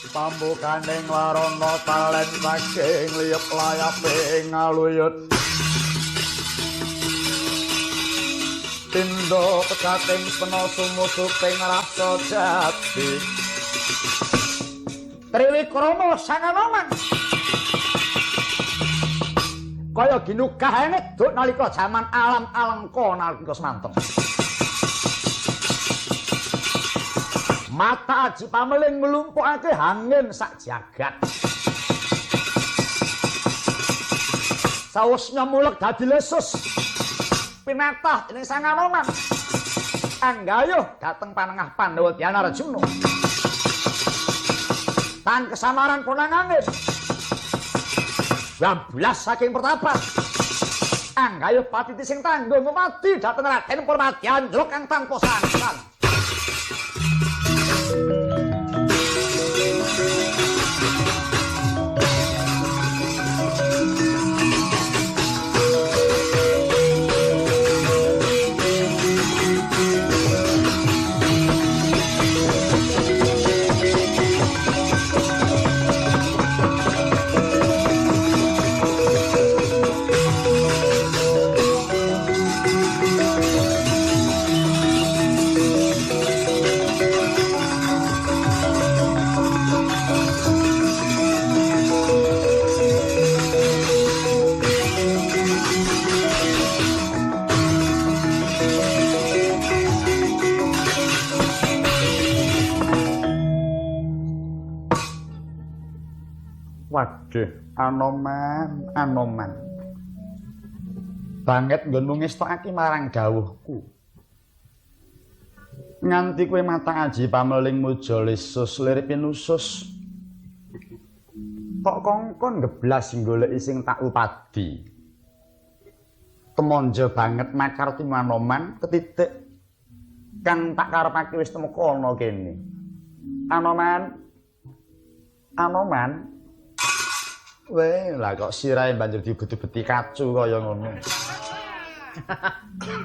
pambukaning larana talen saking liyep layape ngaluyut Tindo pekating pena sumusuping rasa jati Triwikrama sangawangan kaya ginugah ngeduk nalika jaman alam alengka nalika semanten mata aji pameling nglumpukake angin sak jagat sausnya mulek dadi lesus pinatah ing sanganonan anggayuh dateng panengah Pandhawa Dhyana Arjuna tan kesamaran konangane 12 saking pertapan anggayuh patiti sing tanggung mati dateng Raden Purmadyanjra kang tanpa sangsan Waduh, Anoman. Banget nggonmu ngestokake marang dawuhku. Nganti kowe mata aji pameling muja lesus lirik pinusus. Kok kongkon geblas goleki sing tak upadi. Temonjo banget makarti Anoman ketitik kang tak karepake wis temeka ana kene. Anoman. Weh, lah kok sirahe banjur dibeti-beti kacu kaya ngono.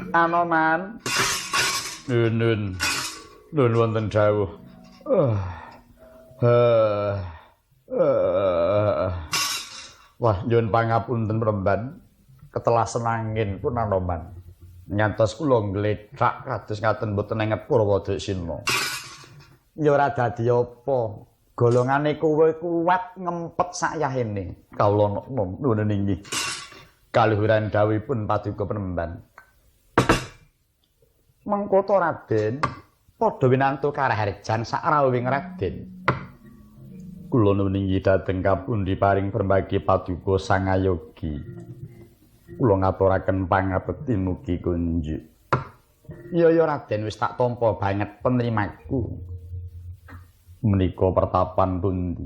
Anoman. Nun wonten dawuh. Wah, nyuwun pangapunten Premban. Ketelasen angin pun Anoman. Ngantos kula nggledhak kados ngaten mboten enget Purwadasina. Ya ora dadi apa. Golongane kowe kuat ngempet sakyahene kawula nuwun inggih kaluhuran dawuhipun Paduka Penemban mengko to Raden padha winantu karaharjan sak rawuhing Raden kula nuwun inggih dhateng kapundi paring permbagi Paduka Sangayogi kula ngaturaken pangabekti mugi kunjuk ya Raden wis tak tampa banget penerimaku menika pertapan pundi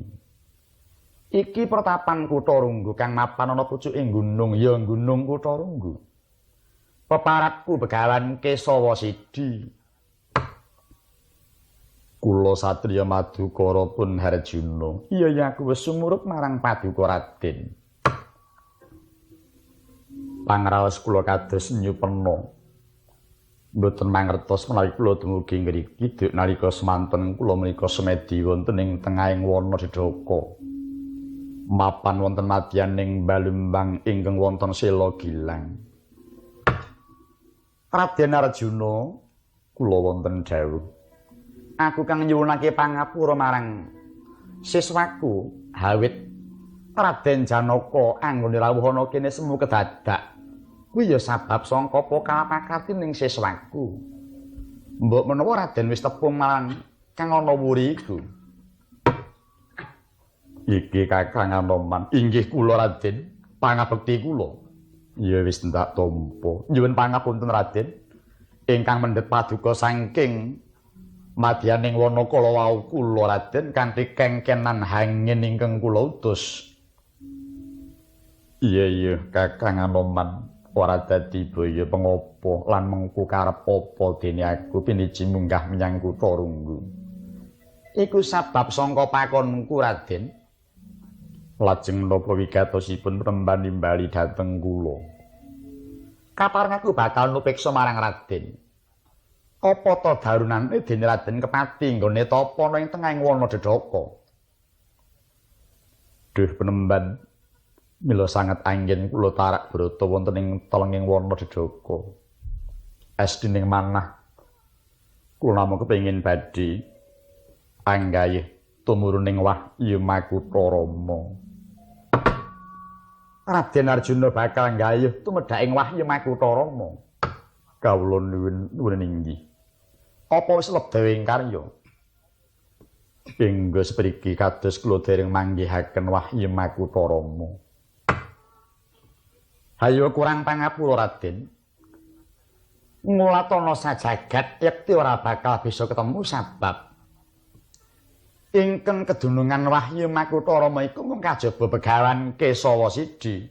iki pertapan Kutha Runggu kang mapan ana pucuking gunung ya gunung Kutha Runggu peparatku Begawan Kesawa Sidi kula satriya Madukara pun Harjuna iya aku wis sumurup marang Paduka Raden pangraos kula kados nyupena mboten mangertos menawi kula dumugi ngriki duk nalika semanten kula menika semedi wonten ing tengahing wana Dedaka. Mapan wonten madyaning Balumbang ingkang wonten Sela Gilang. Raden Arjuna kula wonten dawuh. Aku kang nyuwunake pangapura marang siswaku Hawit Raden Janaka anggone rawuh ana kene semu kedadak. Kuwi ya sabab sangka kalapakati ning siswaku. Mbok menawa Raden wis tepung marang kang ana wuri iku. Iki Kakang Anoman, inggih kula Raden, pangabekti kula. Ya wis ndak tampa. Nyuwun pangapunten Raden. Ingkang mendhet paduka saking madyaning wana kala wau kula Raden kanthi kengkenan hangin ingkang kula utus. Iya Kakang Anoman. Ora dadi baya pengapa lan mengku karep apa dene aku piniji munggah menyang Kutha Runggu. Iku sabab sangka pakonku Raden. Lajeng napa wigatosipun Premban nimbali dhateng kula. Kaparing aku bakal nupiksa marang Raden. Apa to darunane dene Raden kepati nggone tapa ana ing tengahing wana Dedaka. Duh penemban mila sanget anggen kula tarak brata wonten ing telenging wana dedaka. Estining manah kula namung kepengin badhe anggayih tumuruning Wahyu Makutha Rama. Raden Arjuna bakal nggayuh tumedhaking Wahyu Makutha Rama. Kawula nuwun inggih. Apa wis lebda ing karya? Ingga sepriki kados kula dereng manggihaken Wahyu Makutha Rama. Hayo kurang pangapura Raden. Ngulatana sajagat yekti ora bakal bisa ketemu sabab ingkang kedunungan Wahyu Makutha Rama iku mung kajaba begawan Kesawa siji.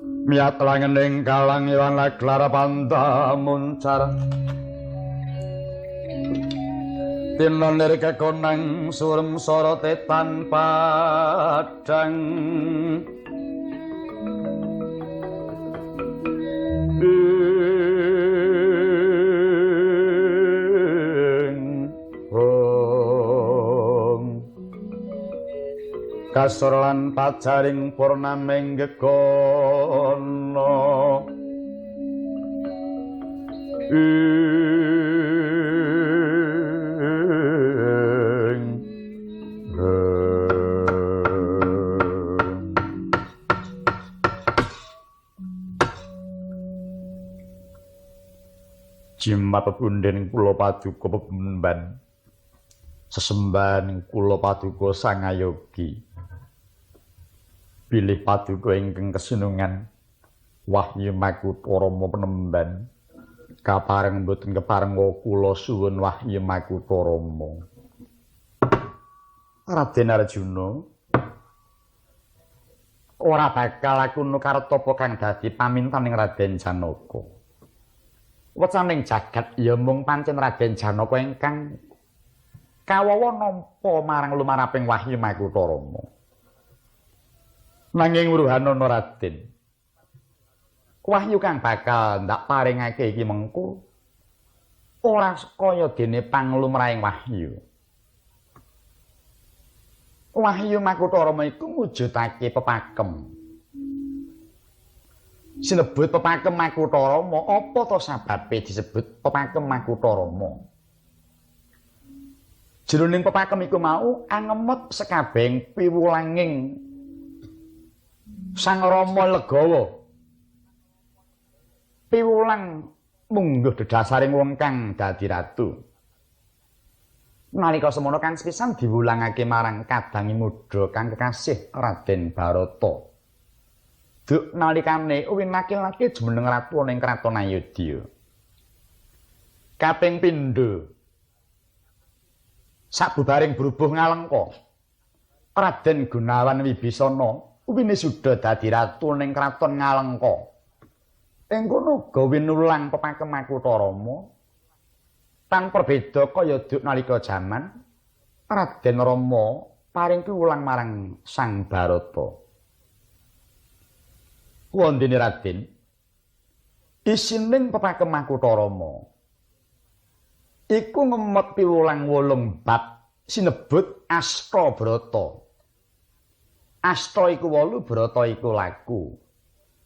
Miat langening kalang iwan laglar panta muncar. Tinonir kekonang surem sorote tanpa padang. Kasur lan pajaring purnaming gegono Jimat pepunden kula paduka pepemban sesembahan kula paduka sangayogi bilih paduka ingkang kesinungan Wahyu Makutha Rama penemban kapareng boten keparenga kula suwun Wahyu Makutha Rama. Raden Arjuna ora bakal aku nukarta apa kang dadi pamintaning Raden Janaka. Wecaning jagat ya mung pancen Raden Janaka ingkang kawawa nampa marang lumaraping Wahyu Makutha Rama. Nanging wuruhanana Raden, wahyu kang bakal ndak paringake iki mengko ora kaya dene panglumrahing wahyu. Wahyu Makutha Rama iku mujudake pepakem. Sinebut pepakem Makutha Rama, apa to sababe disebut pepakem Makutha Rama? Jroning pepakem iku mau angemot sekabehing piwulanging Sang Rama Legawa. Piwulang mungguh dedasaring wong kang dadi ratu. Nalika semono kan sepisan diwulangake marang kadangi mudha kang kekasih Raden Barata. Duk nalikane winakil-nakil jumeneng ratu ning kraton Ayodya. Kaping pindho sabubaring brubuh ngalengka Raden Gunawan Wibisana winisuda dadi ratu ning kraton Ngalengka. Ing kono uga winulang pepakem Makutha Rama. Tanpa beda kaya duk nalika jaman Raden Rama paring piwulang marang Sang Barata. Wondene Raden, isining pepakem Makutha Rama iku ngemot piwulang 8 bab sinebut Astabrata. Asta iku 8, brata iku laku.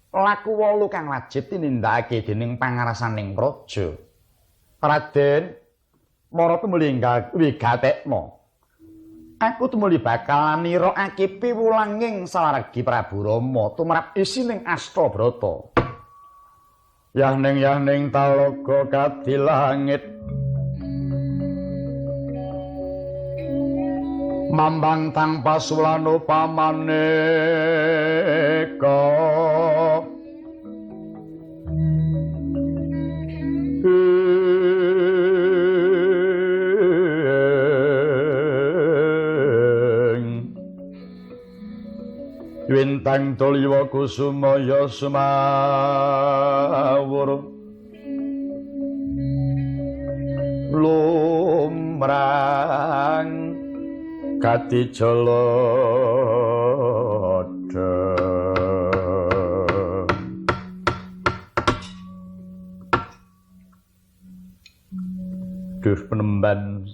Laku 8 kang wajib tinindakake dening pangarasaning praja. Raden, mara tumuli wigatekna. Aku tumuli bakal nirakake piwulanging salaregi Prabu Rama tumrap isining Astabrata. Yahning talaga kadilangit mambang tanpa sulano pamaneka Wintang tuliwa kusumaya sumawur lumrang Katijalada. Duh penemban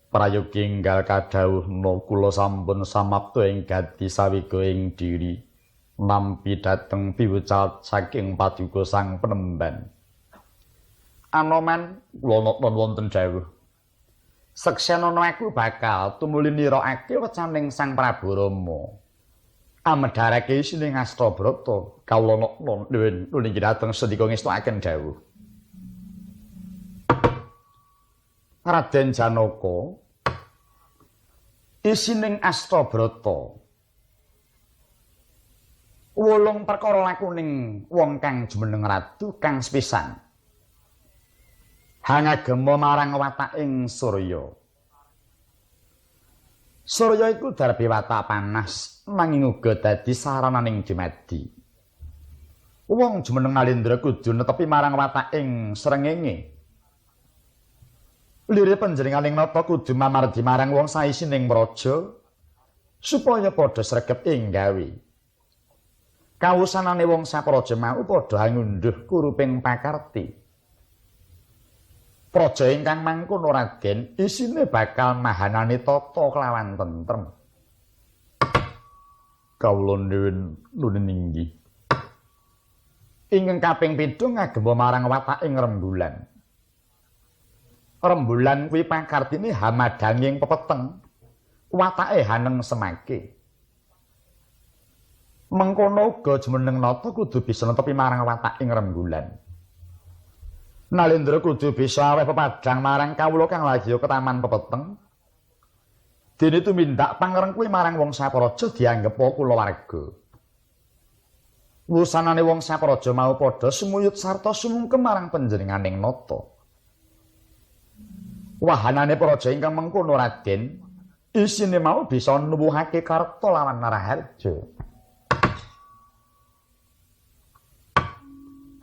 Prayogi enggal kadhawuhna kula sampun samapta ing gati sawiga ing diri nampi dhateng piwucal saking paduka Sang Penemban. Anoman kula nonton wonten dawuh. Seksenana aku bakal tumuli nirakake wecaning Sang Prabu Rama. Amedharake isining Astabrata kawula nuli dhateng sedika ngestuaken dawuh. Raden Janaka isining Astabrata 8 perkara lakuning wong kang jumeneng ratu kang sepisan hangagema marang wataking Surya. Surya iku darbe watak panas nanging uga dadi sarananing dumadi. Wong jumeneng Nalendra kudu netepi marang wataking srengenge. Lire panjenenganing nata kudu mamardi marang wong saisining praja supaya padha sregep ing gawe. Kawusanane wong sapraja mau padha ngunduh kuruping pakarti. Praja ingkang mangkono Raden isine bakal mahanani tata kelawan tentrem. Kawula nuwun inggih. Ingkang kaping 7 ngagem marang wataking rembulan. Rembulan kuwi pakartine hamadanging pepeteng, watake haneng semake. Mengkono uga jumeneng nata kudu bisa netepi marang wataking rembulan. Nalendra kudu bisa aweh pepadhang marang kawula kang lagi ke taman pepeteng. Dene tumindak pangreng kuwi marang wong sapraja dianggep kulawarga. Wusanane wong sapraja mau padha sumuyut sarta sumungkem marang panjenenganing nata. Wahanane praja ingkang mengkono Raden isine mau bisa nuwuhake karta lawan Naraharja.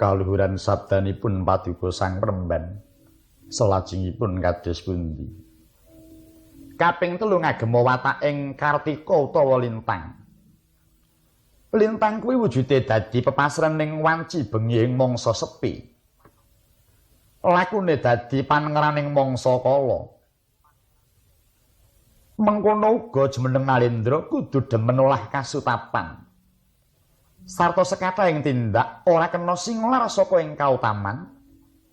Kaluhuran sabdanipun paduka Sang Penemban salajengipun kados pundi? Kaping 3 ngagem wataking Kartika utawa lintang. Lintang kuwi wujude dadi pepasrening wanci bengi ing mangsa sepi. Lakune dadi panengeraning mangsa kala. Mengkono uga jumeneng Nalendra kudu demen olah kasutapan. Sarta sekathahing tindak ora kena singlar saka ing kautaman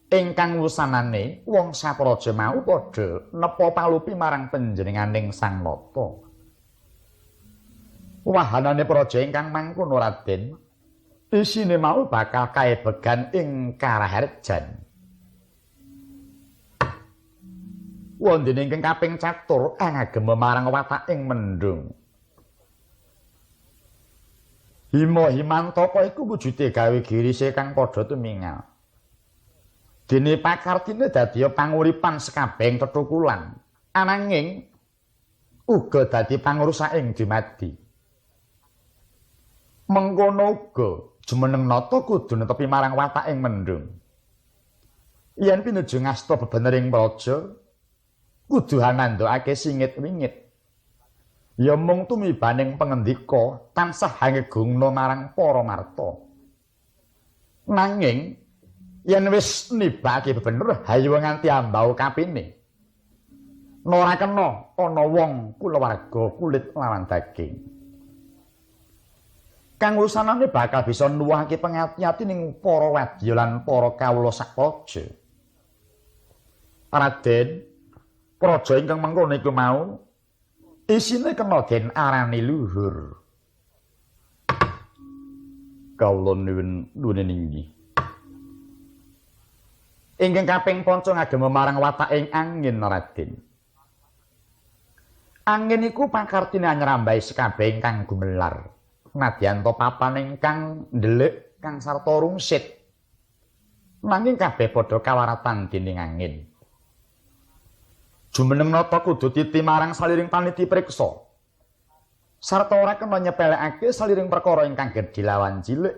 ingkang wusanane wong sapraja mau padha nepa palupi marang panjenenganing Sang Nata. Wahanane praja ingkang mangkono Raden isine mau bakal kaebegan ing karaharjan. Wondene ingkang kaping 4 ngagem marang wataking mendung. Himantaka iku wujude gawe girise kang padha tumingal. Dene pakartine dadi panguripan sekabeng tetukulan, ananging uga dadi pangurusaing dumadi. Mengkono uga jumeneng nata kudu netepi marang wataking mendung. Yen pinuju ngasta bebenering praja kudu nandhakake singit-wingit. Ya mung tumibaning pangendika tansah hangegungna marang para marta. Nanging yen wis nibake bebener hayu nganti ambau kapine. Ora kena ana wong kulawarga kulit lawan daging. Kang wusanane bakal bisa nuwuhake pangati-ati ning para wadya lan para kawula sakpraja. Raden praja ingkang mengkono iku mau isine kena den arani luhur. Kawula nuwun inggih. Ingkang kaping 5 ngagem marang wataking angin Raden. Angin iku pakartine nyrambahi sekabeh ingkang gumelar. Nadyan to papan ingkang ndelik kang sarta rungsit. Nanging kabeh padha kawaratan dening angin. Jumeneng nata kudu titi marang saliring paniti priksa. Sarta ora kena nyepelekake saliring perkara ingkang gedhe lawan cilik.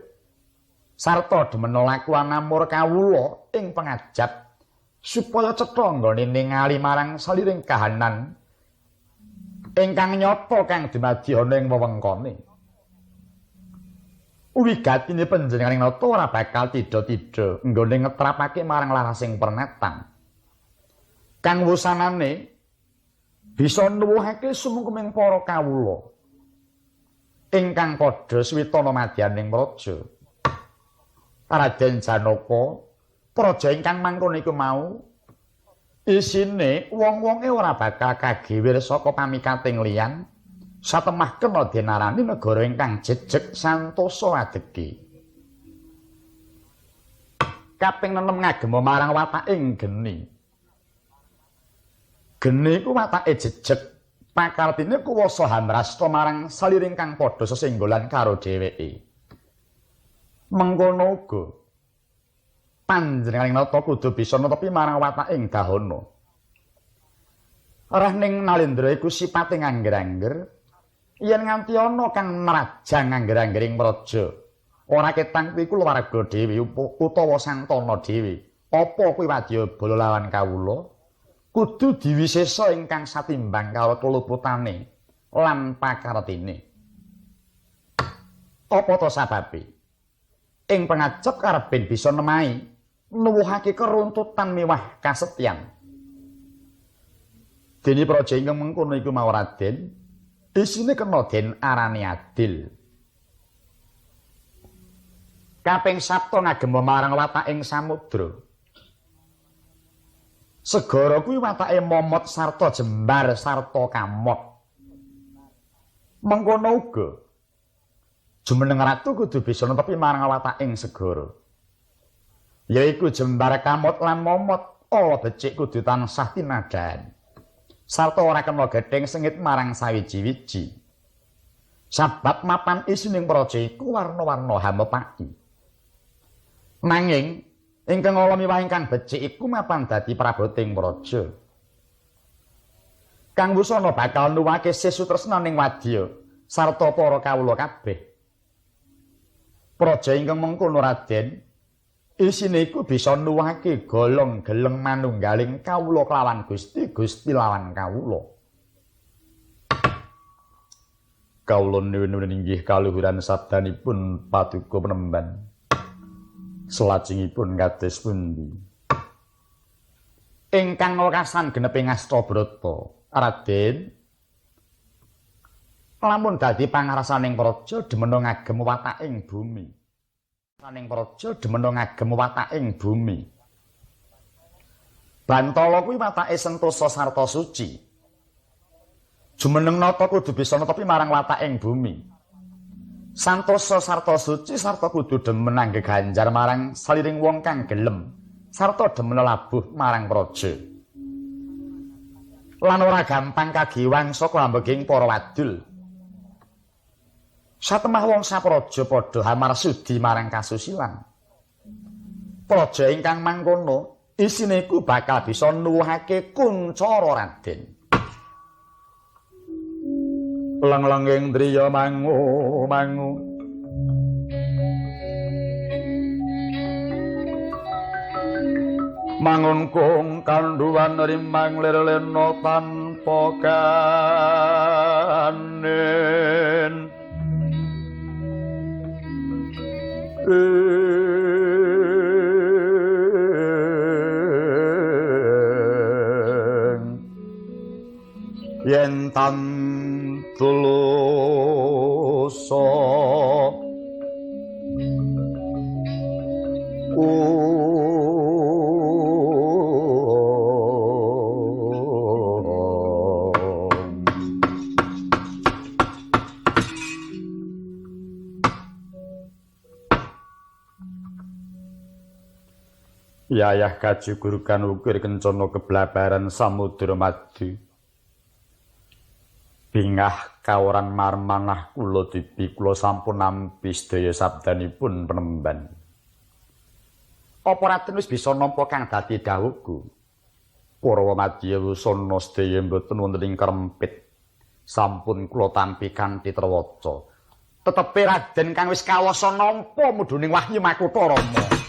Sarta demen lakuan namur kawula ing pengajap supaya cetha nggone ningali marang saliring kahanan ingkang nyata kang dumadi ana ing wewengkone. Wigatine panjenenganing nata ora bakal tida-tida nggone ngetrapake marang larasing pernatan. Kang wusanane bisa nuwuhake sumengkeming para kawula ingkang padha switana madyaning praja. Raden Janaka, praja ingkang mangkono iku mau isine wong-wonge ora bakal kagewir saka pamikating liyan satemah kena dinarani negara ingkang jejeg santosa adegi. Kaping 6 ngagem marang wataking geni. Geni iku watake jejeg, pakartine kuwasa hamrasta marang saliring kang padha sesenggolan karo dheweke. Mengkono uga panjenenganing nata kudu bisa netepi marang wataking dahana. Ora ning Nalendra iku sipate ngangger-angger, yen nganti ana kang nrajang ngangger-anggering praja, ora ketang kuwi kulawarga dhewe utawa santana dhewe. Apa kuwi wadyabala lawan kawula? Kudu diwisesa ingkang satimbang karo keluputane lan pakartine. Apa to sababe? Ing pangajap karepen bisa nemahi nuwuhake keruntutan miwah kasetyan. Dene praja ingkang mengkono iku mau Raden, isine kena den arani adil. Kaping 7 ngagem marang wataking samudra. Segara kuwi watake momot sarta jembar sarta kamot. Mengkono uga jumeneng ratu kudu bisa netepi marang wataking segara. Yaiku jembar kamot lan momot, ala becik kudu tansah tinadhan. Sarta ora kena gething sengit marang sawiji-wiji. Sabab mapan isining praja iku warna-warna hamepaki. Nanging ingkang ala miwah ingkang becik iku mapan dadi praboting praja. Kang Wusana bakal nuwake sesutresnaning wadya sarta para kawula kabeh. Praja ingkang mengkono Raden, isine iku bisa nuwuhake golong-geleng manunggaling kawula kelawan Gusti, Gusti lawan kawula. Kawula nuwun inggih kaluhuran sabdanipun Paduka Penemban. Selajengipun kados pundi? Ingkang wekasan geneping Astabrata, Raden lamun dadi pangarsaning praja demena ngagem wataking bumi. Saning praja demena ngagem wataking bumi. Bantala kuwi watake sentosa sarta suci. Jumeneng nata kudu bisa netepi marang wataking bumi. Santosa sarta suci sarta kudu demen anggeganjar marang saliring wong kang gelem sarta demen labuh marang praja. Lan ora gampang kagiwang saka ambeging para wadul. Satemah wong sapraja padha hamarsudi marang kasusilan. Praja ingkang mangkono isine iku bakal bisa nuwuhake kuncara Raden. Lang-langing driya mangu-mangu. Mangun kung kanduwan rimang lir-lirna tanpa kanen. Yen tulusa Yayah kajugurukan ukir kencana keblabaran samudra madu. Bingah kaworan marmanah kula dipi kula sampun nampi sedaya sabdanipun Penemban. Apa Raden wis bisa nampa kang dadi dawuhku? Para madya wusana sedaya mboten wonten ing krempit. Sampun kula tampi kanthi trewaca. Tetepi Raden kang wis kawasa nampa mudhuning Wahyu Makutha Rama.